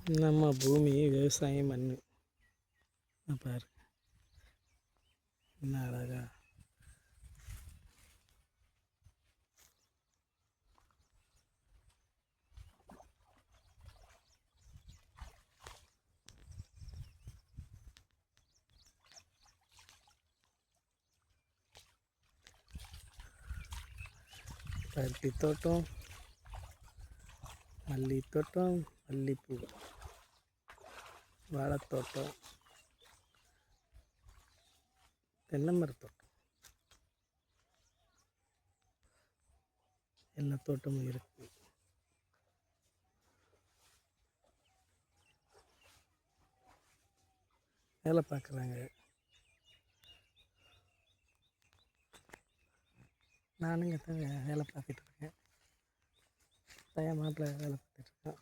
நம்ம பூமி விவசாயம் மண் பாரு என்ன அழகா. பருத்தி தோட்டம், மல்லி தோட்டம், மல்லிப்பூ, வாழைத்தோட்டம், தென்னை மரத்தோட்டம், எல்லா தோட்டமும் இருக்குது. வேலை பார்க்குறாங்க. நானுங்க தான் வேலை பார்த்துட்ருக்கேன். பையன் மாப்பிள்ளை வேலை பார்த்துட்ருக்கேன்.